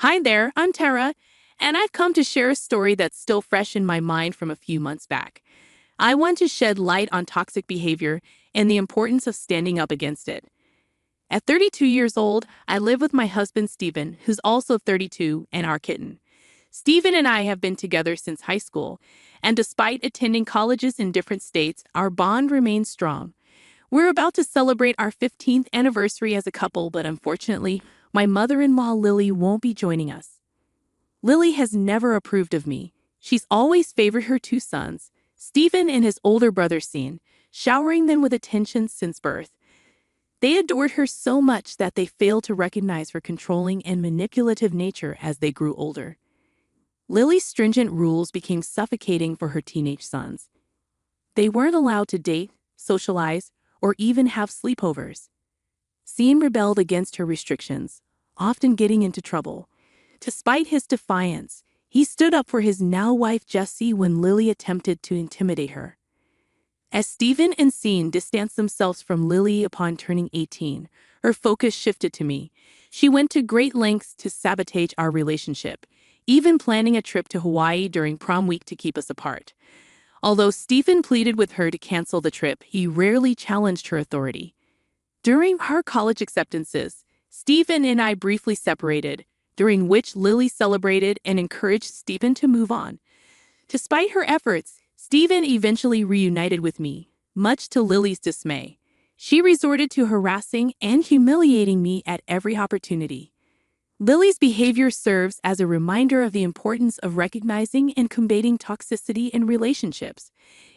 Hi there, I'm Tara, and I've come to share a story that's still fresh in my mind from a few months back. I want to shed light on toxic behavior and the importance of standing up against it. At 32 years old, I live with my husband Stephen, who's also 32, and our kitten. Stephen and I have been together since high school, and despite attending colleges in different states, our bond remains strong. We're about to celebrate our 15th anniversary as a couple, but unfortunately, my mother-in-law Lily won't be joining us. Lily has never approved of me. She's always favored her two sons, Stephen and his older brother Sean, showering them with attention since birth. They adored her so much that they failed to recognize her controlling and manipulative nature as they grew older. Lily's stringent rules became suffocating for her teenage sons. They weren't allowed to date, socialize, or even have sleepovers. Sean rebelled against her restrictions, often getting into trouble. Despite his defiance, he stood up for his now-wife Jessie when Lily attempted to intimidate her. As Stephen and Sean distanced themselves from Lily upon turning 18, her focus shifted to me. She went to great lengths to sabotage our relationship, even planning a trip to Hawaii during prom week to keep us apart. Although Stephen pleaded with her to cancel the trip, he rarely challenged her authority. During our college acceptances, Stephen and I briefly separated, during which Lily celebrated and encouraged Stephen to move on. Despite her efforts, Stephen eventually reunited with me, much to Lily's dismay. She resorted to harassing and humiliating me at every opportunity. Lily's behavior serves as a reminder of the importance of recognizing and combating toxicity in relationships.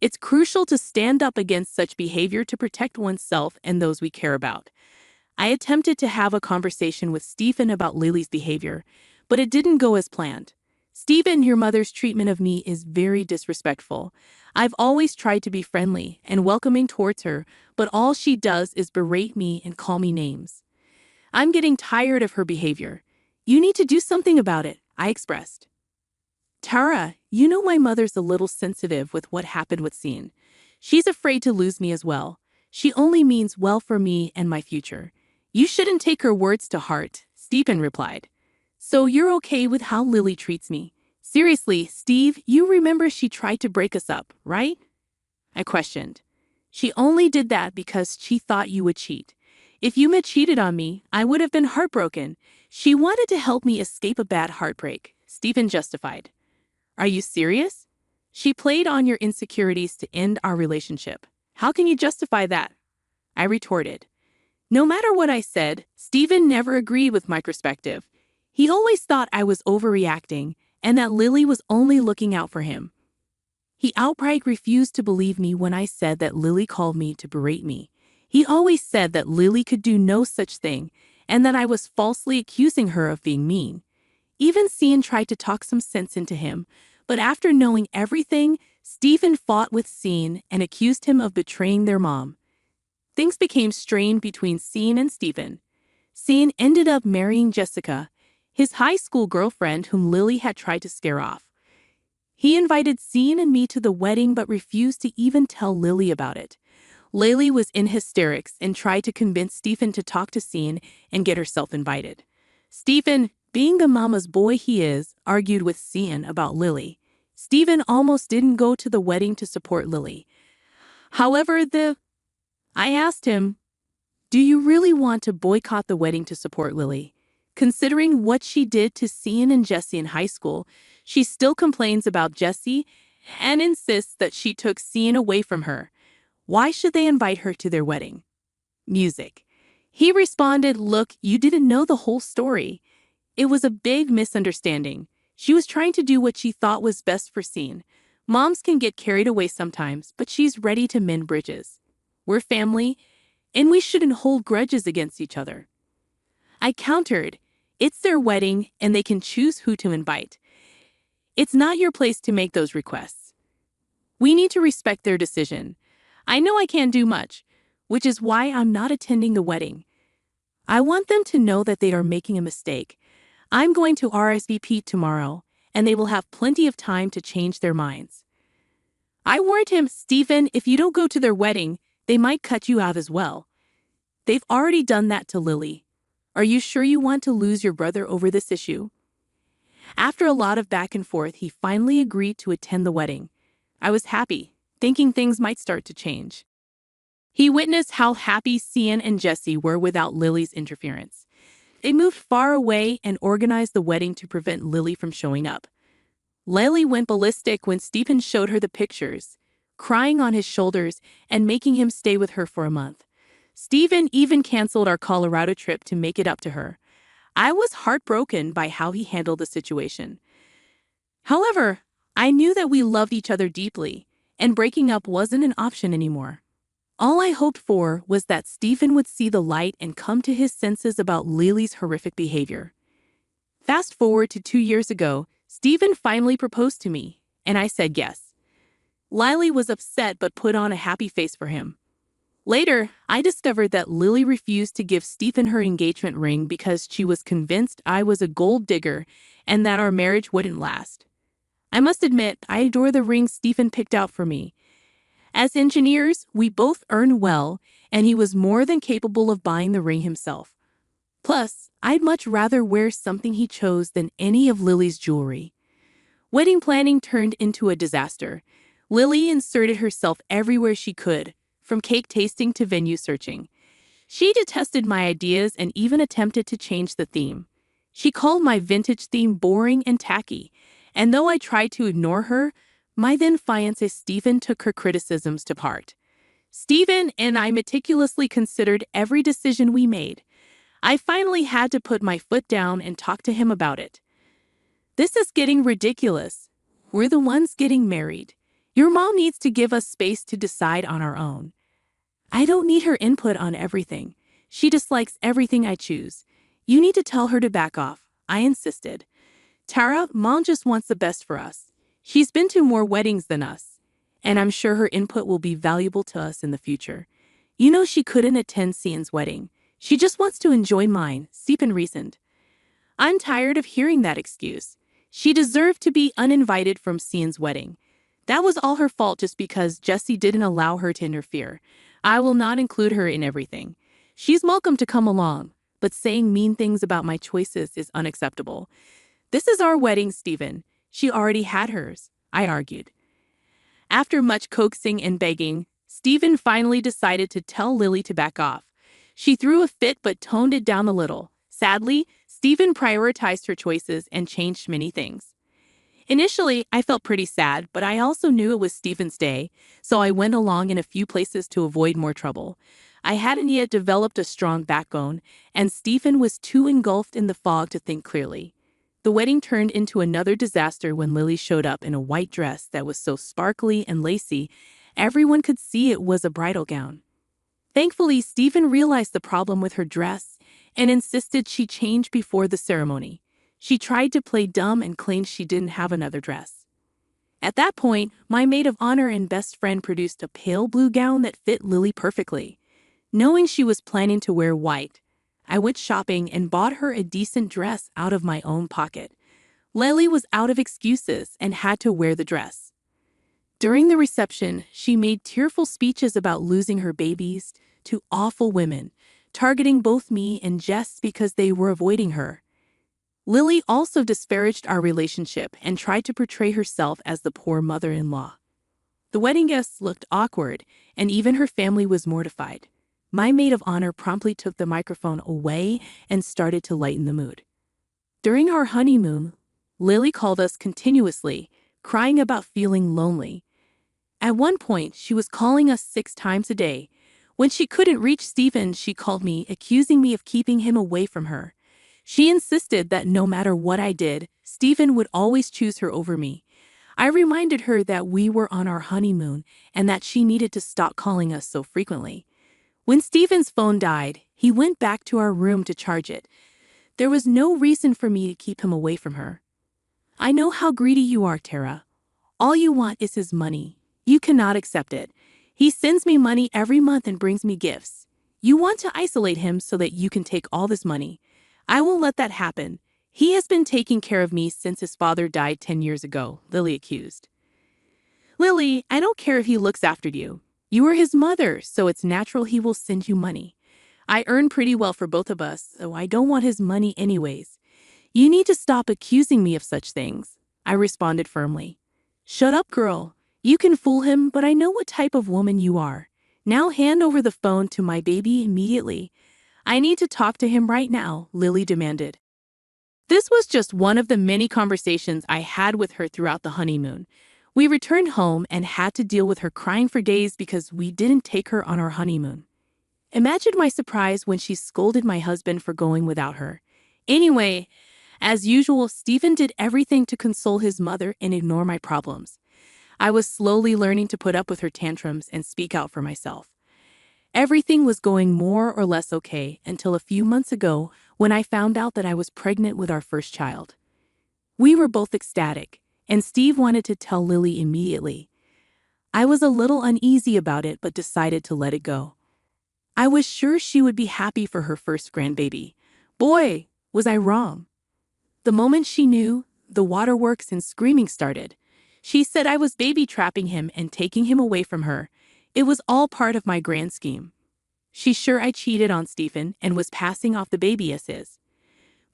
It's crucial to stand up against such behavior to protect oneself and those we care about. I attempted to have a conversation with Stephen about Lily's behavior, but it didn't go as planned. Stephen, your mother's treatment of me is very disrespectful. I've always tried to be friendly and welcoming towards her, but all she does is berate me and call me names. I'm getting tired of her behavior. You need to do something about it, I expressed. Tara, you know my mother's a little sensitive with what happened with Sean. She's afraid to lose me as well. She only means well for me and my future. You shouldn't take her words to heart, Stephen replied. So you're okay with how Lily treats me? Seriously, Steve, you remember she tried to break us up, right? I questioned. She only did that because she thought you would cheat. If you had cheated on me, I would have been heartbroken. She wanted to help me escape a bad heartbreak, Stephen justified. Are you serious? She played on your insecurities to end our relationship. How can you justify that? I retorted. No matter what I said, Stephen never agreed with my perspective. He always thought I was overreacting and that Lily was only looking out for him. He outright refused to believe me when I said that Lily called me to berate me. He always said that Lily could do no such thing and that I was falsely accusing her of being mean. Even Sean tried to talk some sense into him, but after knowing everything, Stephen fought with Sean and accused him of betraying their mom. Things became strained between Sean and Stephen. Sean ended up marrying Jessica, his high school girlfriend whom Lily had tried to scare off. He invited Sean and me to the wedding but refused to even tell Lily about it. Lily was in hysterics and tried to convince Stephen to talk to Sean and get herself invited. Stephen, being the mama's boy he is, argued with Sean about Lily. Stephen almost didn't go to the wedding to support Lily. However, I asked him, do you really want to boycott the wedding to support Lily? Considering what she did to Sean and Jessie in high school, she still complains about Jessie and insists that she took Sean away from her. Why should they invite her to their wedding? Music. He responded, look, you didn't know the whole story. It was a big misunderstanding. She was trying to do what she thought was best for Sean. Moms can get carried away sometimes, but she's ready to mend bridges. We're family, and we shouldn't hold grudges against each other. I countered, it's their wedding, and they can choose who to invite. It's not your place to make those requests. We need to respect their decision. I know I can't do much, which is why I'm not attending the wedding. I want them to know that they are making a mistake. I'm going to RSVP tomorrow, and they will have plenty of time to change their minds. I warned him, Stephen, if you don't go to their wedding, they might cut you out as well. They've already done that to Lily. Are you sure you want to lose your brother over this issue? After a lot of back and forth, he finally agreed to attend the wedding. I was happy, thinking things might start to change. He witnessed how happy Cian and Jesse were without Lily's interference. They moved far away and organized the wedding to prevent Lily from showing up. Lily went ballistic when Stephen showed her the pictures, crying on his shoulders and making him stay with her for a month. Stephen even canceled our Colorado trip to make it up to her. I was heartbroken by how he handled the situation. However, I knew that we loved each other deeply, and breaking up wasn't an option anymore. All I hoped for was that Stephen would see the light and come to his senses about Lily's horrific behavior. Fast forward to 2 years ago, Stephen finally proposed to me, and I said yes. Lily was upset but put on a happy face for him. Later, I discovered that Lily refused to give Stephen her engagement ring because she was convinced I was a gold digger and that our marriage wouldn't last. I must admit, I adore the ring Stephen picked out for me. As engineers, we both earn well, and he was more than capable of buying the ring himself. Plus, I'd much rather wear something he chose than any of Lily's jewelry. Wedding planning turned into a disaster. Lily inserted herself everywhere she could, from cake tasting to venue searching. She detested my ideas and even attempted to change the theme. She called my vintage theme boring and tacky, and though I tried to ignore her, my then fiancé Stephen took her criticisms to heart. Stephen and I meticulously considered every decision we made. I finally had to put my foot down and talk to him about it. This is getting ridiculous. We're the ones getting married. Your mom needs to give us space to decide on our own. I don't need her input on everything. She dislikes everything I choose. You need to tell her to back off, I insisted. Tara, Mom just wants the best for us. She's been to more weddings than us, and I'm sure her input will be valuable to us in the future. You know she couldn't attend Cian's wedding. She just wants to enjoy mine, Stephen reasoned. I'm tired of hearing that excuse. She deserved to be uninvited from Cian's wedding. That was all her fault just because Jesse didn't allow her to interfere. I will not include her in everything. She's welcome to come along, but saying mean things about my choices is unacceptable. This is our wedding, Stephen. She already had hers, I argued. After much coaxing and begging, Stephen finally decided to tell Lily to back off. She threw a fit but toned it down a little. Sadly, Stephen prioritized her choices and changed many things. Initially, I felt pretty sad, but I also knew it was Stephen's day, so I went along in a few places to avoid more trouble. I hadn't yet developed a strong backbone, and Stephen was too engulfed in the fog to think clearly. The wedding turned into another disaster when Lily showed up in a white dress that was so sparkly and lacy, everyone could see it was a bridal gown. Thankfully, Stephen realized the problem with her dress and insisted she change before the ceremony. She tried to play dumb and claimed she didn't have another dress. At that point, my maid of honor and best friend produced a pale blue gown that fit Lily perfectly. Knowing she was planning to wear white, I went shopping and bought her a decent dress out of my own pocket. Lily was out of excuses and had to wear the dress. During the reception, she made tearful speeches about losing her babies to awful women, targeting both me and Jess because they were avoiding her. Lily also disparaged our relationship and tried to portray herself as the poor mother-in-law. The wedding guests looked awkward, and even her family was mortified. My maid of honor promptly took the microphone away and started to lighten the mood. During our honeymoon, Lily called us continuously, crying about feeling lonely. At one point, she was calling us 6 times a day. When she couldn't reach Stephen, she called me, accusing me of keeping him away from her. She insisted that no matter what I did, Stephen would always choose her over me. I reminded her that we were on our honeymoon and that she needed to stop calling us so frequently. When Stephen's phone died, he went back to our room to charge it. There was no reason for me to keep him away from her. I know how greedy you are, Tara. All you want is his money. You cannot accept it. He sends me money every month and brings me gifts. You want to isolate him so that you can take all this money. I won't let that happen. He has been taking care of me since his father died 10 years ago, Lily accused. Lily, I don't care if he looks after you. You are his mother, so it's natural he will send you money. I earn pretty well for both of us, so I don't want his money anyways. You need to stop accusing me of such things, I responded firmly. Shut up, girl. You can fool him, but I know what type of woman you are. Now hand over the phone to my baby immediately. I need to talk to him right now, Lily demanded. This was just one of the many conversations I had with her throughout the honeymoon. We returned home and had to deal with her crying for days because we didn't take her on our honeymoon. Imagine my surprise when she scolded my husband for going without her. Anyway, as usual, Stephen did everything to console his mother and ignore my problems. I was slowly learning to put up with her tantrums and speak out for myself. Everything was going more or less okay until a few months ago when I found out that I was pregnant with our first child. We were both ecstatic, and Steve wanted to tell Lily immediately. I was a little uneasy about it but decided to let it go. I was sure she would be happy for her first grandbaby. Boy, was I wrong. The moment she knew, the waterworks and screaming started. She said I was baby trapping him and taking him away from her. It was all part of my grand scheme. She's sure I cheated on Stephen and was passing off the baby as his.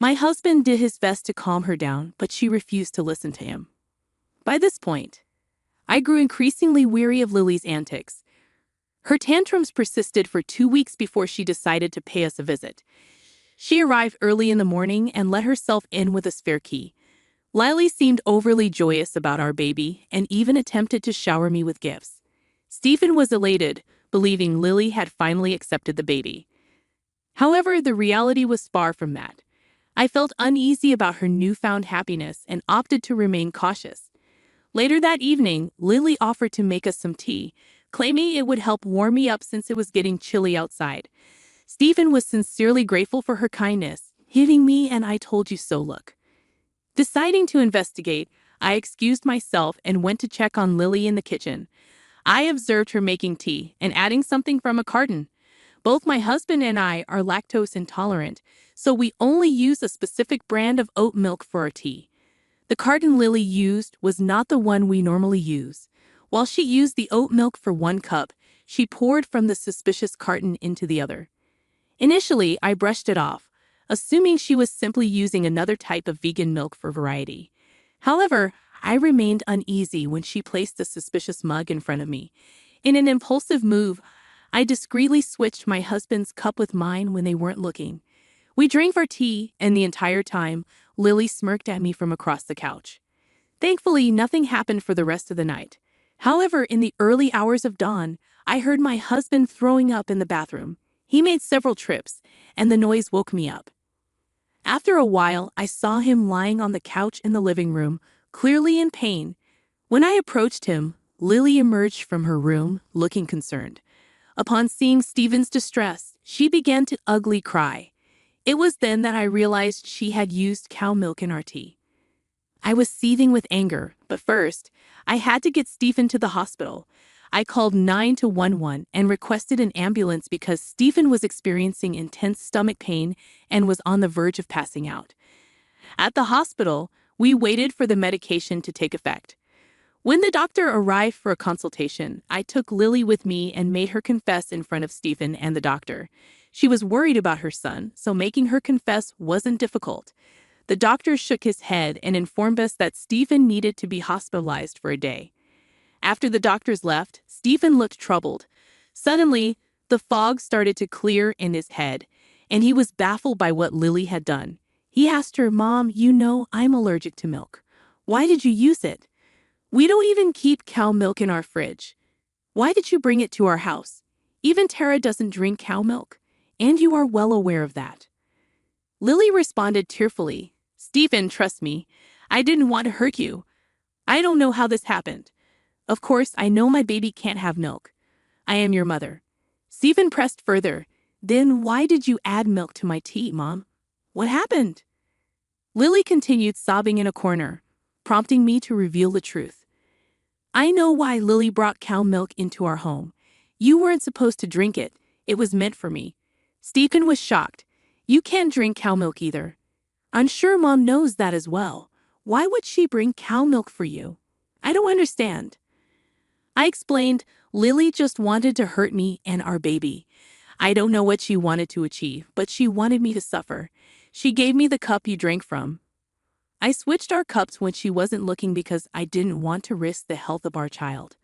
My husband did his best to calm her down, but she refused to listen to him. By this point, I grew increasingly weary of Lily's antics. Her tantrums persisted for 2 weeks before she decided to pay us a visit. She arrived early in the morning and let herself in with a spare key. Lily seemed overly joyous about our baby and even attempted to shower me with gifts. Stephen was elated, believing Lily had finally accepted the baby. However, the reality was far from that. I felt uneasy about her newfound happiness and opted to remain cautious. Later that evening, Lily offered to make us some tea, claiming it would help warm me up since it was getting chilly outside. Stephen was sincerely grateful for her kindness, giving me an "I told you so" look. Deciding to investigate, I excused myself and went to check on Lily in the kitchen. I observed her making tea and adding something from a carton. Both my husband and I are lactose intolerant, so we only use a specific brand of oat milk for our tea. The carton Lily used was not the one we normally use. While she used the oat milk for 1 cup, she poured from the suspicious carton into the other. Initially, I brushed it off, assuming she was simply using another type of vegan milk for variety. However, I remained uneasy when she placed the suspicious mug in front of me. In an impulsive move, I discreetly switched my husband's cup with mine when they weren't looking. We drank our tea, and the entire time, Lily smirked at me from across the couch. Thankfully, nothing happened for the rest of the night. However, in the early hours of dawn, I heard my husband throwing up in the bathroom. He made several trips, and the noise woke me up. After a while, I saw him lying on the couch in the living room, clearly in pain. When I approached him, Lily emerged from her room, looking concerned. Upon seeing Stephen's distress, she began to ugly cry. It was then that I realized she had used cow milk in our tea. I was seething with anger, but first, I had to get Stephen to the hospital. I called 911 and requested an ambulance because Stephen was experiencing intense stomach pain and was on the verge of passing out. At the hospital, we waited for the medication to take effect. When the doctor arrived for a consultation, I took Lily with me and made her confess in front of Stephen and the doctor. She was worried about her son, so making her confess wasn't difficult. The doctor shook his head and informed us that Stephen needed to be hospitalized for a day. After the doctors left, Stephen looked troubled. Suddenly, the fog started to clear in his head, and he was baffled by what Lily had done. He asked her, "Mom, you know I'm allergic to milk. Why did you use it? We don't even keep cow milk in our fridge. Why did you bring it to our house? Even Tara doesn't drink cow milk, and you are well aware of that." Lily responded tearfully, "Stephen, trust me. I didn't want to hurt you. I don't know how this happened. Of course, I know my baby can't have milk. I am your mother." Stephen pressed further, "Then why did you add milk to my tea, Mom? What happened?" Lily continued sobbing in a corner, prompting me to reveal the truth. "I know why Lily brought cow milk into our home. You weren't supposed to drink it. It was meant for me." Stephen was shocked. "You can't drink cow milk either. I'm sure Mom knows that as well. Why would she bring cow milk for you? I don't understand." I explained, "Lily just wanted to hurt me and our baby. I don't know what she wanted to achieve, but she wanted me to suffer. She gave me the cup you drank from. I switched our cups when she wasn't looking because I didn't want to risk the health of our child.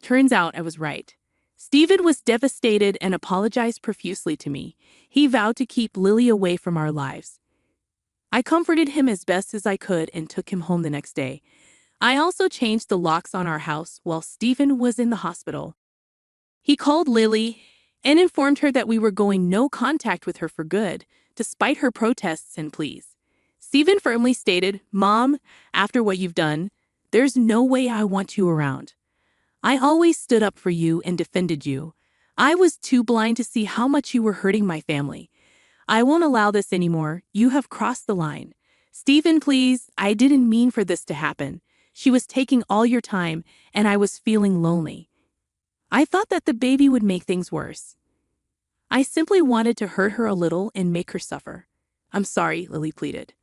Turns out I was right. Stephen was devastated and apologized profusely to me. He vowed to keep Lily away from our lives. I comforted him as best as I could and took him home the next day. I also changed the locks on our house while Stephen was in the hospital. He called Lily and informed her that we were going no contact with her for good, despite her protests and pleas. Stephen firmly stated, "Mom, after what you've done, there's no way I want you around. I always stood up for you and defended you. I was too blind to see how much you were hurting my family. I won't allow this anymore. You have crossed the line. Stephen, please, I didn't mean for this to happen. She was taking all your time, and I was feeling lonely. I thought that the baby would make things worse. I simply wanted to hurt her a little and make her suffer." "I'm sorry," Lily pleaded.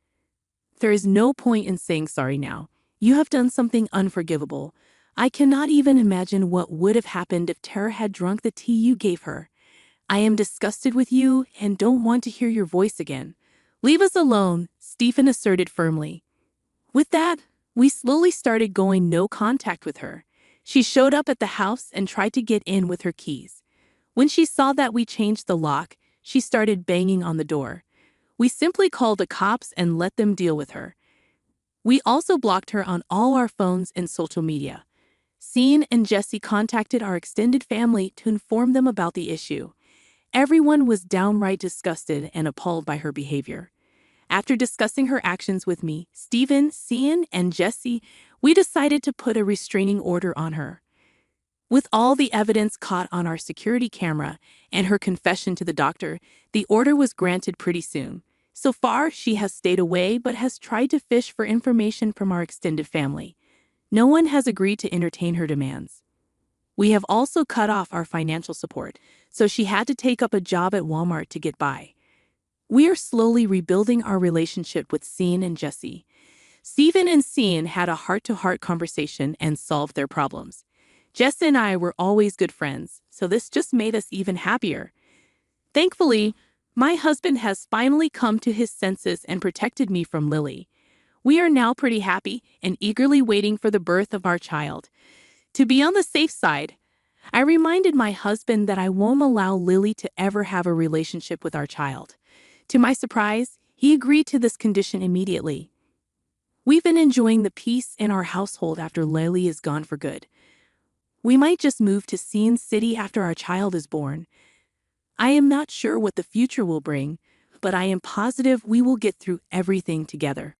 "There is no point in saying sorry now. You have done something unforgivable. I cannot even imagine what would have happened if Tara had drunk the tea you gave her. I am disgusted with you and don't want to hear your voice again. Leave us alone," Stephen asserted firmly. With that, we slowly started going no contact with her. She showed up at the house and tried to get in with her keys. When she saw that we changed the lock, she started banging on the door. We simply called the cops and let them deal with her. We also blocked her on all our phones and social media. Cian and Jesse contacted our extended family to inform them about the issue. Everyone was downright disgusted and appalled by her behavior. After discussing her actions with me, Stephen, Cian, and Jesse, we decided to put a restraining order on her. With all the evidence caught on our security camera and her confession to the doctor, the order was granted pretty soon. So far, she has stayed away but has tried to fish for information from our extended family. No one has agreed to entertain her demands. We have also cut off our financial support, so she had to take up a job at Walmart to get by. We are slowly rebuilding our relationship with Cian and Jesse. Stephen and Cian had a heart-to-heart conversation and solved their problems. Jess and I were always good friends, so this just made us even happier. Thankfully, my husband has finally come to his senses and protected me from Lily. We are now pretty happy and eagerly waiting for the birth of our child. To be on the safe side, I reminded my husband that I won't allow Lily to ever have a relationship with our child. To my surprise, he agreed to this condition immediately. We've been enjoying the peace in our household after Lily is gone for good. We might just move to Cian City after our child is born. I am not sure what the future will bring, but I am positive we will get through everything together.